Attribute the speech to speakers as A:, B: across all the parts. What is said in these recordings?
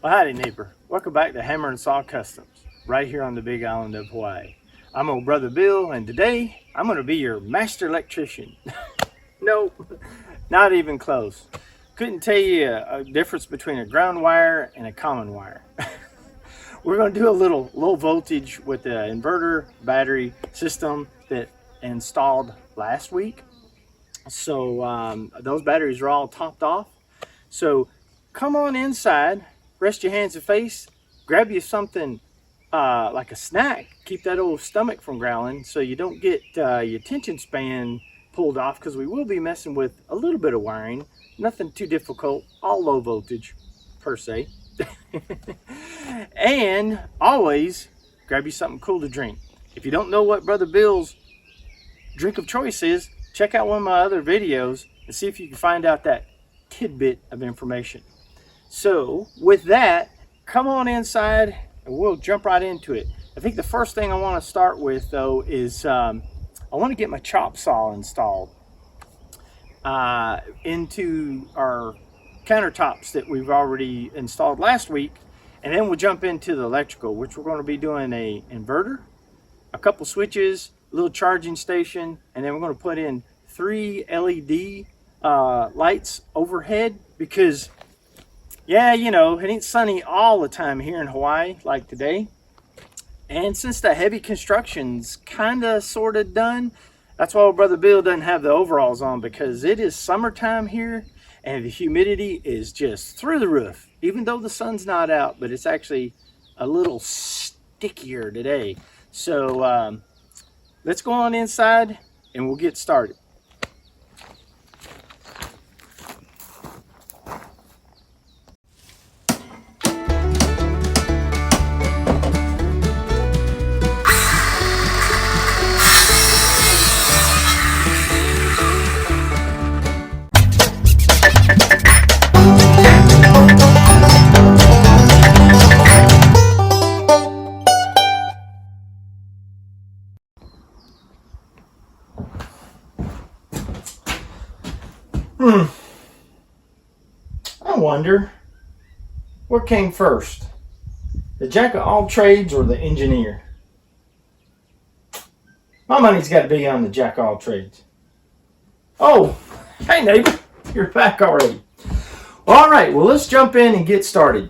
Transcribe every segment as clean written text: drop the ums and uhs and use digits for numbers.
A: Well, howdy neighbor. Welcome back to Hammer and Saw Customs, right here on the big island of Hawaii. I'm old brother Bill, and today I'm going to be your master electrician. Nope, not even close. Couldn't tell you a difference between a ground wire and a common wire. We're going to do a little low voltage with the inverter battery system that installed last week. So those batteries are all topped off. So come on inside, rest your hands and face, grab you something like a snack. Keep that old stomach from growling so you don't get your attention span pulled off, because we will be messing with a little bit of wiring. Nothing too difficult, all low voltage per se. And always grab you something cool to drink. If you don't know what Brother Bill's drink of choice is, check out one of my other videos and see if you can find out that tidbit of information. So with that, come on inside and we'll jump right into it. I think the first thing I want to start with though is I want to get my chop saw installed into our countertops that we've already installed last week, and then we'll jump into the electrical, which we're going to be doing a inverter, a couple switches, a little charging station, and then we're going to put in 3 LED lights overhead, because yeah, you know, it ain't sunny all the time here in Hawaii like today. And since the heavy construction's kind of sort of done, that's why Brother Bill doesn't have the overalls on, because it is summertime here and the humidity is just through the roof, even though the sun's not out, but it's actually a little stickier today. So let's go on inside and we'll get started. I wonder, what came first? The jack of all trades or the engineer? My money's got to be on the jack of all trades. Oh, hey neighbor, you're back already. All right, well let's jump in and get started.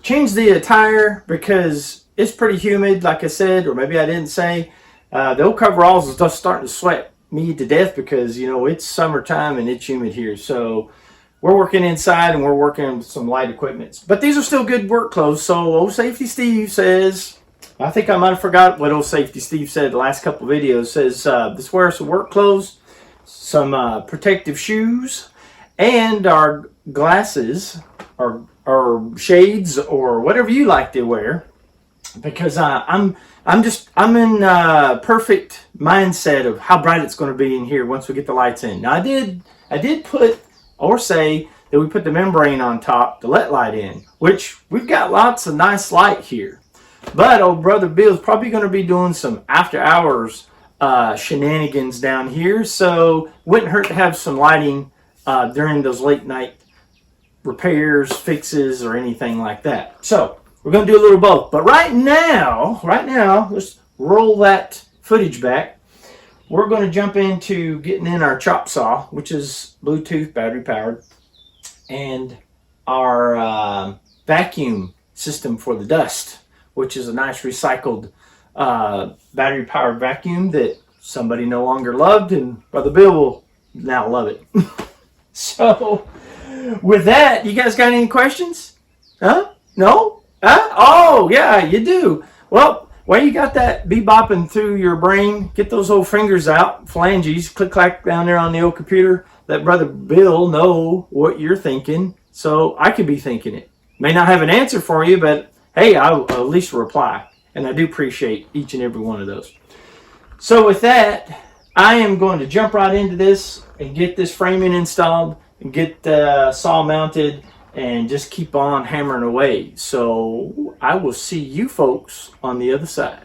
A: Change the attire because it's pretty humid, like I said, or maybe I didn't say. The old coveralls is just starting to sweat me to death because, you know, it's summertime and it's humid here. So we're working inside and we're working with some light equipment. But these are still good work clothes. So old Safety Steve says, I think I might have forgot what old Safety Steve said the last couple of videos, says let's wear some work clothes, some protective shoes, and our glasses or shades or whatever you like to wear, because I'm in perfect mindset of how bright it's going to be in here once we get the lights in. Now I did put or say that we put the membrane on top to let light in, which we've got lots of nice light here. But old Brother Bill's probably going to be doing some after hours shenanigans down here, so wouldn't hurt to have some lighting during those late night repairs, fixes, or anything like that. So we're going to do a little both. But right now, let's roll that footage back. We're going to jump into getting in our chop saw, which is Bluetooth battery powered, and our vacuum system for the dust, which is a nice recycled battery powered vacuum that somebody no longer loved, and Brother Bill will now love it. So with that, you guys got any questions? Huh? No? Huh? Oh, yeah, you do. Well, while you got that bebopping through your brain, get those old fingers out, phalanges, click-clack down there on the old computer. Let Brother Bill know what you're thinking, so I could be thinking it. May not have an answer for you, but hey, I'll at least reply. And I do appreciate each and every one of those. So with that, I am going to jump right into this and get this framing installed and get the saw mounted and just keep on hammering away. So I will see you folks on the other side.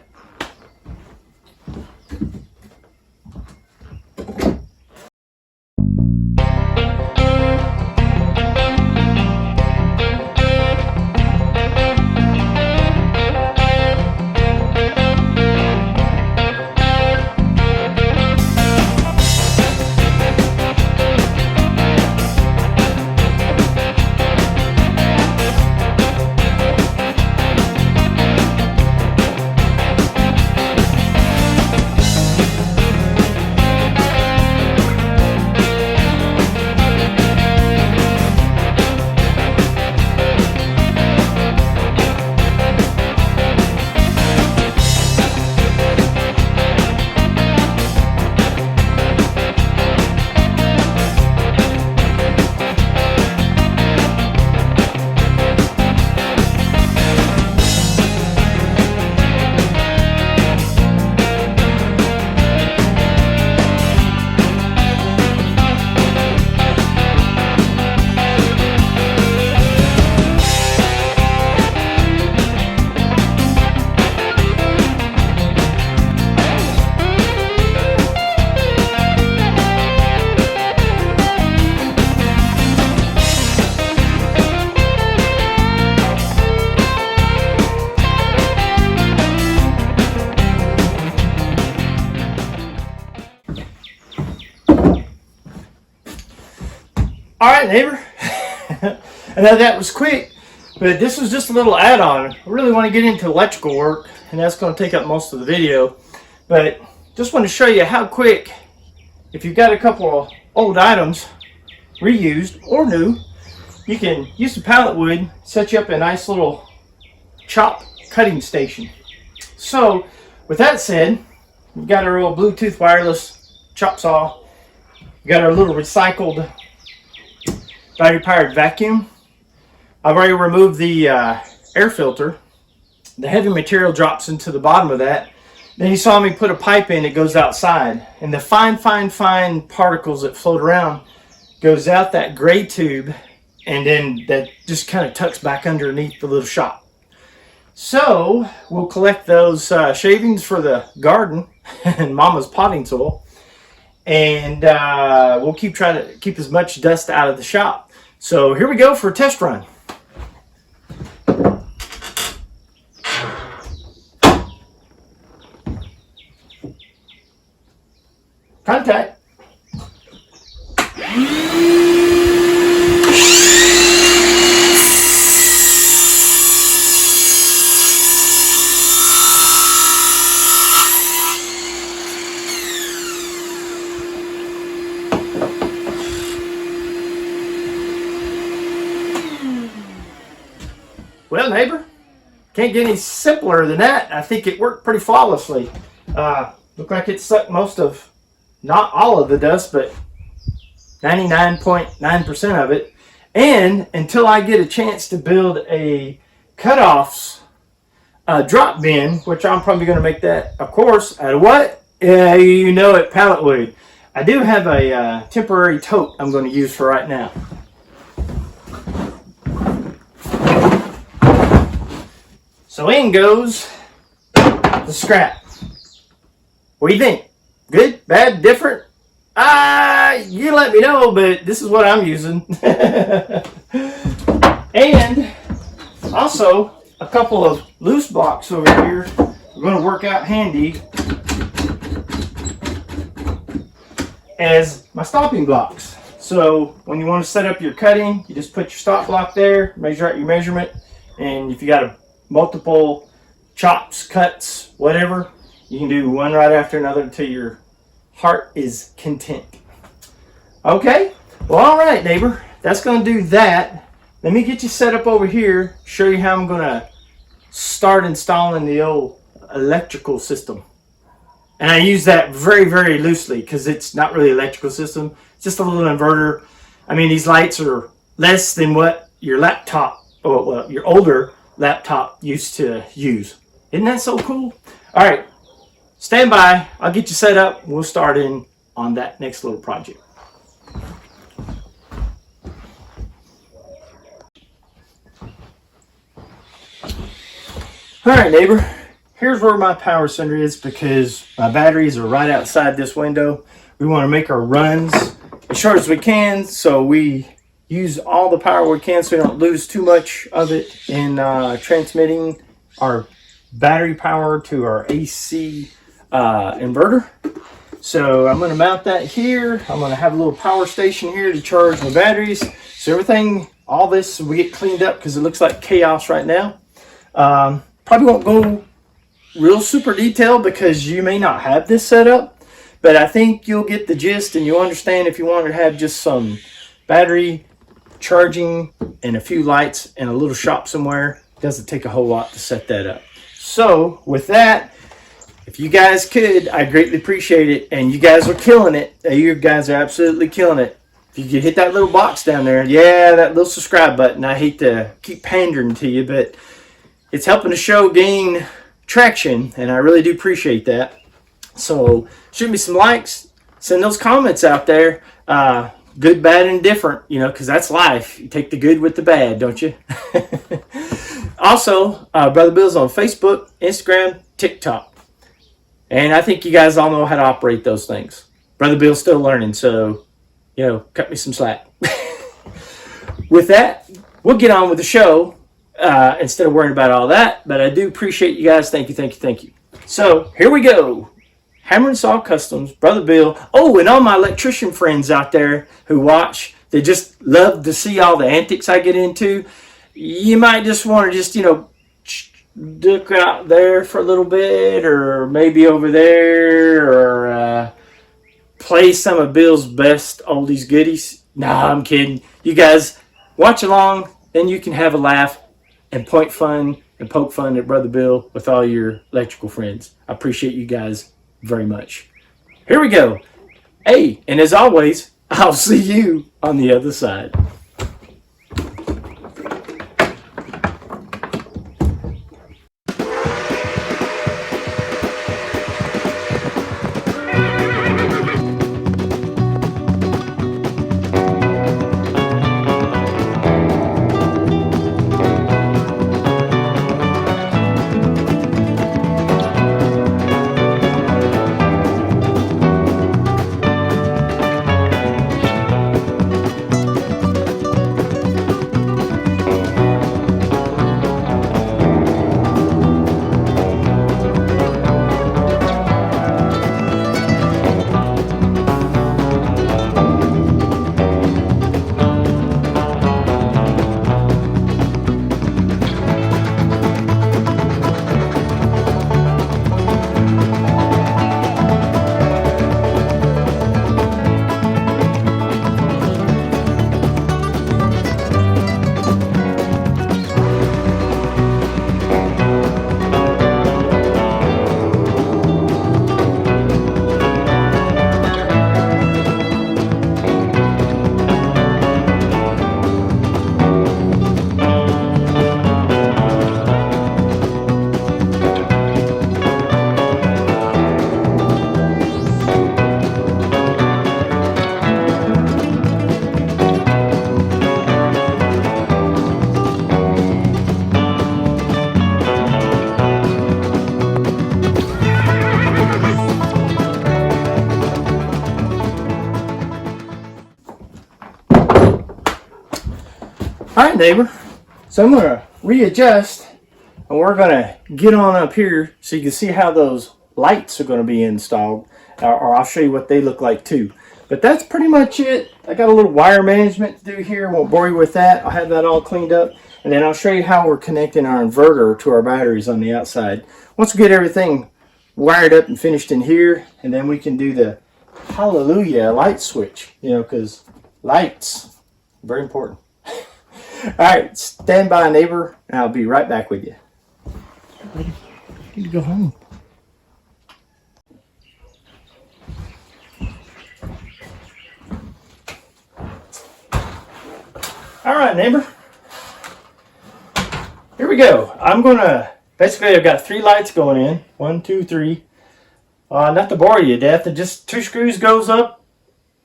A: All right, neighbor. I know that was quick, but this was just a little add-on. I really want to get into electrical work, and that's going to take up most of the video. But just want to show you how quick, if you've got a couple of old items, reused or new, you can use the pallet wood, set you up a nice little chop cutting station. So, with that said, we've got our old Bluetooth wireless chop saw. We got our little recycled battery-powered vacuum. I've already removed the air filter. The heavy material drops into the bottom of that. Then you saw me put a pipe in, it goes outside. And the fine particles that float around goes out that gray tube, and then that just kind of tucks back underneath the little shop. So we'll collect those shavings for the garden and Mama's potting soil, and we'll try to keep as much dust out of the shop. So here we go for a test run. Contact. Well, neighbor, can't get any simpler than that. I think it worked pretty flawlessly. Looked like it sucked most of, not all of the dust, but 99.9% of it. And until I get a chance to build a cutoffs drop bin, which I'm probably going to make that, of course, out of what? You know it, pallet wood. I do have a temporary tote I'm going to use for right now. So in goes the scrap. What do you think? Good? Bad? Different? You let me know, but this is what I'm using. And also a couple of loose blocks over here. We're going to work out handy as my stopping blocks. So when you want to set up your cutting, you just put your stop block there, measure out your measurement, and if you got multiple chops, cuts, whatever, you can do one right after another until your heart is content. Okay, well, all right, neighbor, that's going to do that. Let me get you set up over here, show you how I'm going to start installing the old electrical system. And I use that very, very loosely because it's not really an electrical system. It's just a little inverter. I mean, these lights are less than what your laptop, or well, your older laptop used to use. Isn't that so cool? All right, stand by. I'll get you set up. We'll start in on that next little project. All right, neighbor. Here's where my power center is because my batteries are right outside this window. We want to make our runs as short as we can, so we use all the power we can so we don't lose too much of it in transmitting our battery power to our AC inverter. So I'm going to mount that here. I'm going to have a little power station here to charge my batteries. So everything, all this, we get cleaned up because it looks like chaos right now. Probably won't go real super detailed because you may not have this set up, but I think you'll get the gist and you'll understand if you want to have just some battery charging and a few lights and a little shop somewhere. It doesn't take a whole lot to set that up. So with that, if you guys could, I'd greatly appreciate it. And you guys are killing it. You guys are absolutely killing it. If you could hit that little box down there, yeah, that little subscribe button. I hate to keep pandering to you, but it's helping the show gain traction, and I really do appreciate that. So shoot me some likes, send those comments out there. Good, bad, and different, you know, because that's life. You take the good with the bad, don't you? Also, Brother Bill's on Facebook, Instagram, TikTok. And I think you guys all know how to operate those things. Brother Bill's still learning, so, you know, cut me some slack. With that, we'll get on with the show instead of worrying about all that. But I do appreciate you guys. Thank you, thank you, thank you. So, here we go. Hammer and Saw Customs, Brother Bill. Oh, and all my electrician friends out there who watch, they just love to see all the antics I get into, you might just want to just, you know, look out there for a little bit, or maybe over there, or play some of Bill's best oldies goodies. Nah, I'm kidding. You guys watch along, then you can have a laugh and point fun and poke fun at Brother Bill with all your electrical friends. I appreciate you guys very much. Here we go. Hey, and as always, I'll see you on the other side. All right, neighbor. So I'm going to readjust, and we're going to get on up here so you can see how those lights are going to be installed, or I'll show you what they look like too. But that's pretty much it. I got a little wire management to do here. Won't bore you with that. I'll have that all cleaned up, and then I'll show you how we're connecting our inverter to our batteries on the outside. Once we get everything wired up and finished in here, and then we can do the hallelujah light switch, you know, because lights, very important. All right, stand by, neighbor, and I'll be right back with you. I need to go home. All right, neighbor. Here we go. I'm going to, basically I've got 3 lights going in. 1, 2, 3. Not to bore you to death, just 2 screws goes up.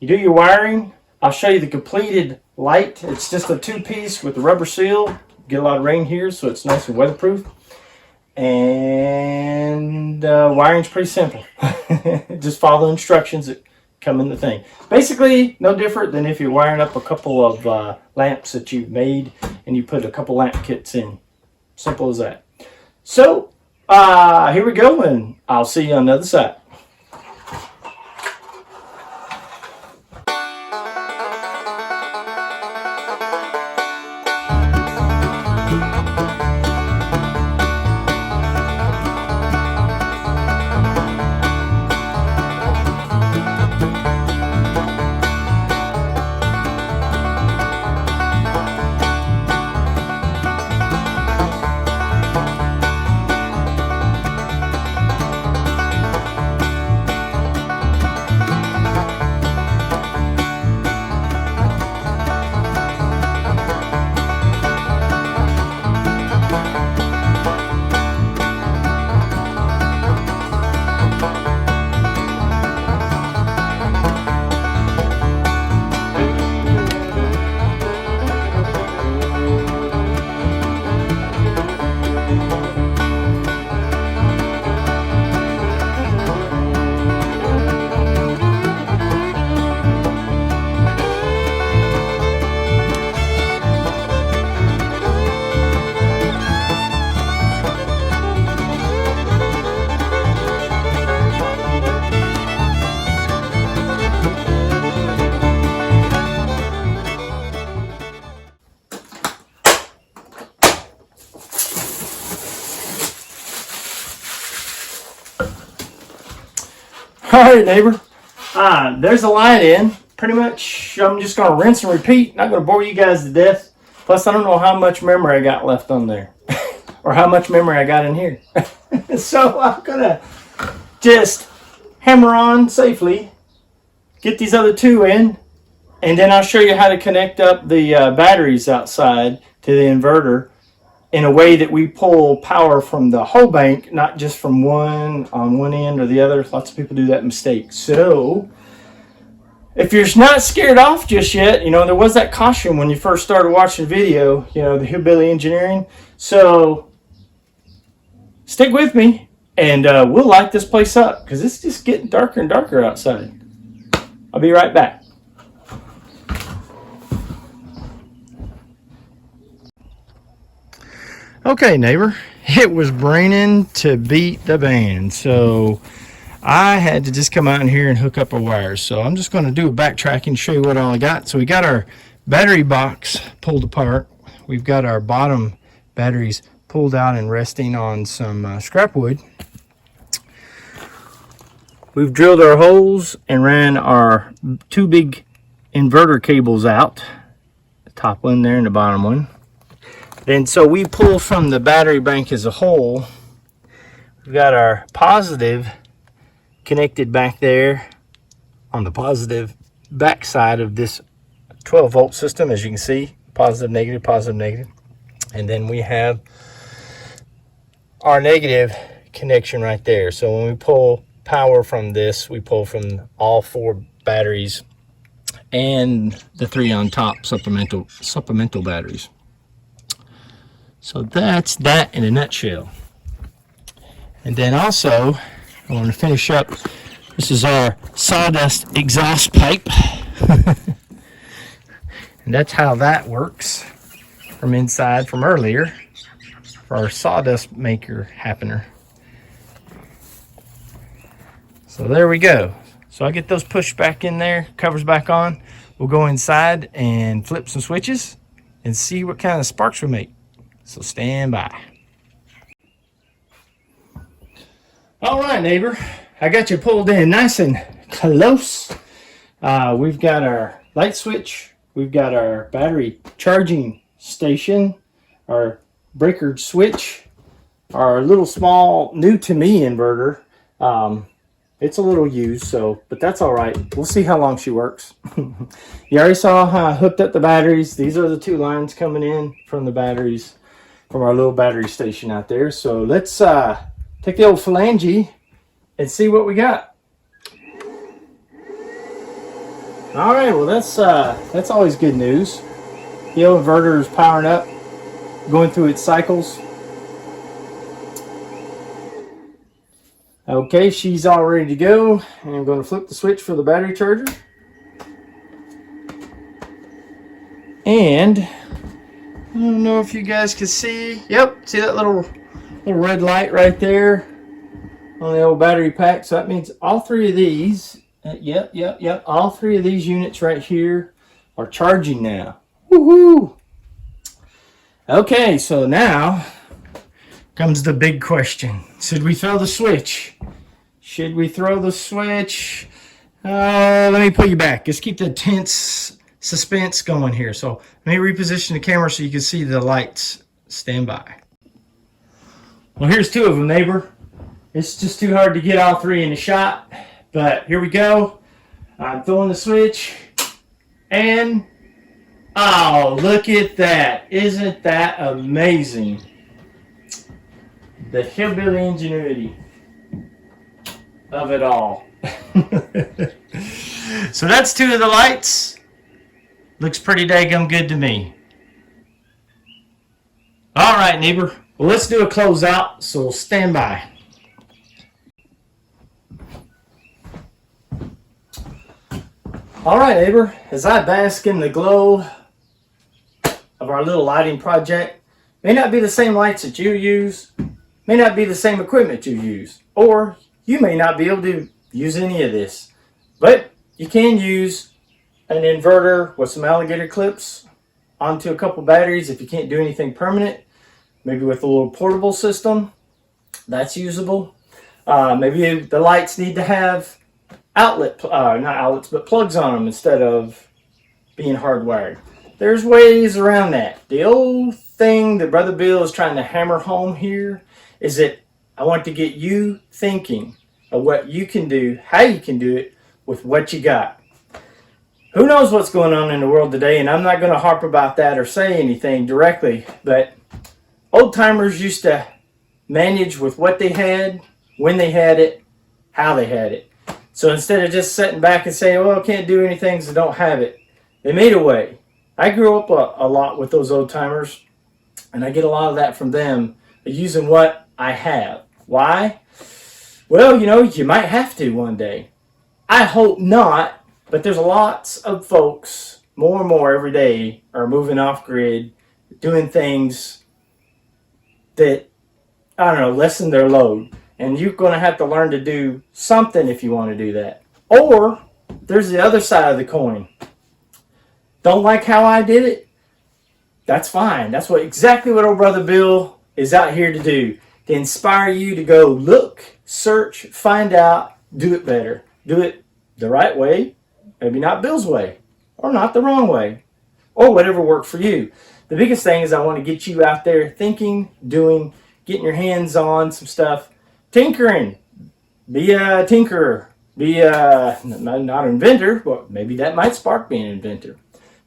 A: You do your wiring. I'll show you the completed light. It's just a 2-piece with a rubber seal. Get a lot of rain here, so it's nice and weatherproof. And wiring's pretty simple. Just follow the instructions that come in the thing. Basically, no different than if you're wiring up a couple of lamps that you've made and you put a couple lamp kits in. Simple as that. So, here we go, and I'll see you on the other side. All right, neighbor. There's a light in. Pretty much, I'm just going to rinse and repeat. Not going to bore you guys to death. Plus, I don't know how much memory I got left on there. Or how much memory I got in here. So, I'm going to just hammer on safely. Get these other two in. And then I'll show you how to connect up the batteries outside to the inverter in a way that we pull power from the whole bank, not just from one on one end or the other. Lots of people do that mistake. So if you're not scared off just yet, you know, there was that caution when you first started watching the video, you know, the hillbilly engineering. So stick with me and we'll light this place up because it's just getting darker and darker outside. I'll be right back. Okay, neighbor, it was raining to beat the band, so I had to just come out in here and hook up our wires. So I'm just going to do a backtracking, show you what all I got. So we got our battery box pulled apart. We've got our bottom batteries pulled out and resting on some scrap wood. We've drilled our holes and ran our two big inverter cables out, the top one there and the bottom one. Then so we pull from the battery bank as a whole. We've got our positive connected back there on the positive back side of this 12 volt system, as you can see, positive, negative, and then we have our negative connection right there. So when we pull power from this, we pull from all four batteries and the three on top supplemental batteries. So that's that in a nutshell. And then also, I want to finish up. This is our sawdust exhaust pipe. And that's how that works from inside from earlier for our sawdust maker happener. So there we go. So I get those pushed back in there, covers back on. We'll go inside and flip some switches and see what kind of sparks we make. So stand by. All right, neighbor, I got you pulled in nice and close. We've got our light switch. We've got our battery charging station, our breaker switch, our little small, new to me inverter. It's a little used, but that's all right. We'll see how long she works. You already saw how I hooked up the batteries. These are the two lines coming in from the batteries from our little battery station out there. So let's take the old phalange and see what we got. All right, well that's always good news. The old inverter is powering up, going through its cycles. Okay, she's all ready to go. And I'm going to flip the switch for the battery charger. And I don't know if you guys can see. Yep, see that little red light right there on the old battery pack. So that means all three of these, yep. All three of these units right here are charging now. Woohoo! Okay, so now comes the big question. Should we throw the switch? Should we throw the switch? Let me pull you back. Just keep the tense suspense going here. So let me reposition the camera so you can see the lights. Stand by. Well, here's two of them, neighbor. It's just too hard to get all three in the shot, but here we go. I'm throwing the switch, and oh, look at that. Isn't that amazing? The hillbilly ingenuity of it all. So that's two of the lights. Looks pretty daggum good to me. All right, neighbor. Well, let's do a closeout, so stand by. All right, neighbor. As I bask in the glow of our little lighting project, may not be the same lights that you use, may not be the same equipment you use, or you may not be able to use any of this, but you can use an inverter with some alligator clips onto a couple batteries if you can't do anything permanent. Maybe with a little portable system, that's usable. Maybe the lights need to have not outlets, but plugs on them instead of being hardwired. There's ways around that. The old thing that Brother Bill is trying to hammer home here is that I want to get you thinking of what you can do, how you can do it with what you got. Who knows what's going on in the world today, and I'm not going to harp about that or say anything directly, but old timers used to manage with what they had, when they had it, how they had it. So instead of just sitting back and saying, well, I can't do anything because I don't have it, they made a way. I grew up a lot with those old timers, and I get a lot of that from them, using what I have. Why? Well, you know, you might have to one day. I hope not. But there's lots of folks, more and more every day, are moving off grid, doing things that, I don't know, lessen their load. And you're going to have to learn to do something if you want to do that. Or there's the other side of the coin. Don't like how I did it? That's fine. That's exactly what old Brother Bill is out here to do. To inspire you to go look, search, find out, do it better. Do it the right way. Maybe not Bill's way, or not the wrong way, or whatever worked for you. The biggest thing is I want to get you out there thinking, doing, getting your hands on some stuff, tinkering. Be a tinkerer. Be not an inventor, but maybe that might spark being an inventor.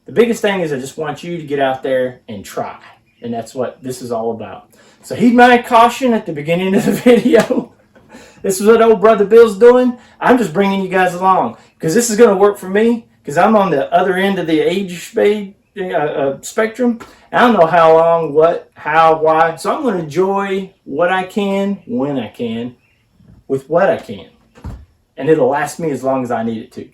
A: The biggest thing is I just want you to get out there and try, and that's what this is all about. So heed my caution at the beginning of the video. This is what old Brother Bill's doing. I'm just bringing you guys along because this is going to work for me because I'm on the other end of the age spectrum. I don't know how long, what, how, why. So I'm going to enjoy what I can, when I can, with what I can. And it'll last me as long as I need it to.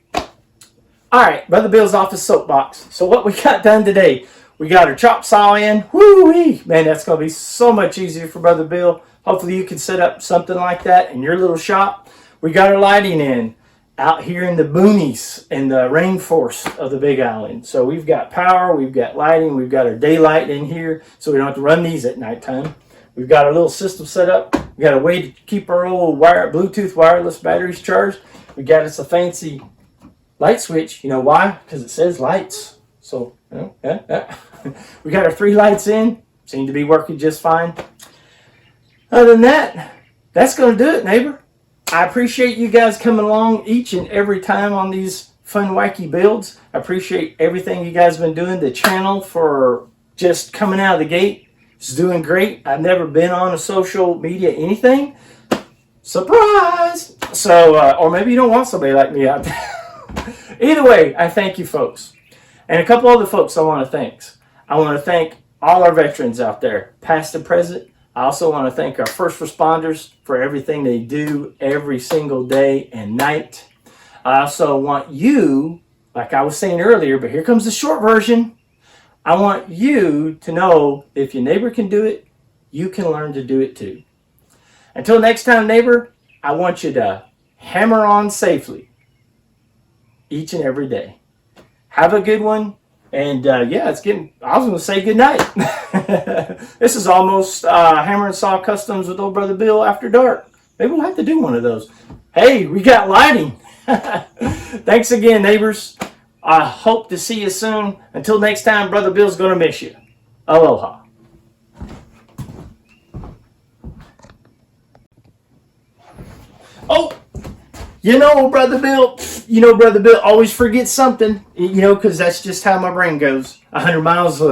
A: All right, Brother Bill's off his soapbox. So what we got done today, we got our chop saw in. Woo-wee! Man, that's going to be so much easier for Brother Bill. Hopefully you can set up something like that in your little shop. We got our lighting in out here in the boonies in the rainforest of the Big Island. So we've got power, we've got lighting, we've got our daylight in here so we don't have to run these at nighttime. We've got our little system set up. We got a way to keep our old Bluetooth wireless batteries charged. We got us a fancy light switch. You know why? Because it says lights. So, you know, we got our 3 lights in. Seem to be working just fine. Other than that, that's going to do it, neighbor. I appreciate you guys coming along each and every time on these fun, wacky builds. I appreciate everything you guys have been doing. The channel for just coming out of the gate is doing great. I've never been on a social media anything. Surprise! So, or maybe you don't want somebody like me out there. Either way, I thank you folks. And a couple other folks I want to thank. I want to thank all our veterans out there, past and present. I also want to thank our first responders for everything they do every single day and night. I also want you, like I was saying earlier, but here comes the short version. I want you to know if your neighbor can do it, you can learn to do it too. Until next time, neighbor, I want you to hammer on safely each and every day. Have a good one. And yeah, it's getting, I was going to say good night. This is almost Hammer and Saw Customs with old Brother Bill after dark. Maybe we'll have to do one of those. Hey, we got lighting. Thanks again, neighbors. I hope to see you soon. Until next time, Brother Bill's going to miss you. Aloha. Oh! Brother Bill always forgets something, because that's just how my brain goes. 100 miles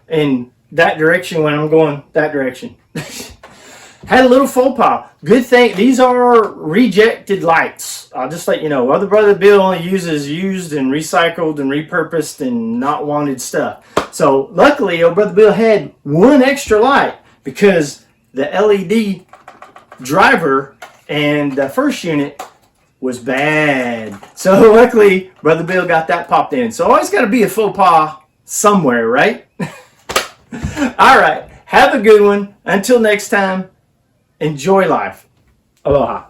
A: in that direction when I'm going that direction. Had a little faux pas. Good thing, these are rejected lights. I'll just let you know. Other Brother Bill only uses used and recycled and repurposed and not wanted stuff. So luckily, old Brother Bill had one extra light because the LED driver and the first unit was bad. So luckily, Brother Bill got that popped in. So always got to be a faux pas somewhere, right? All right. Have a good one. Until next time, enjoy life. Aloha.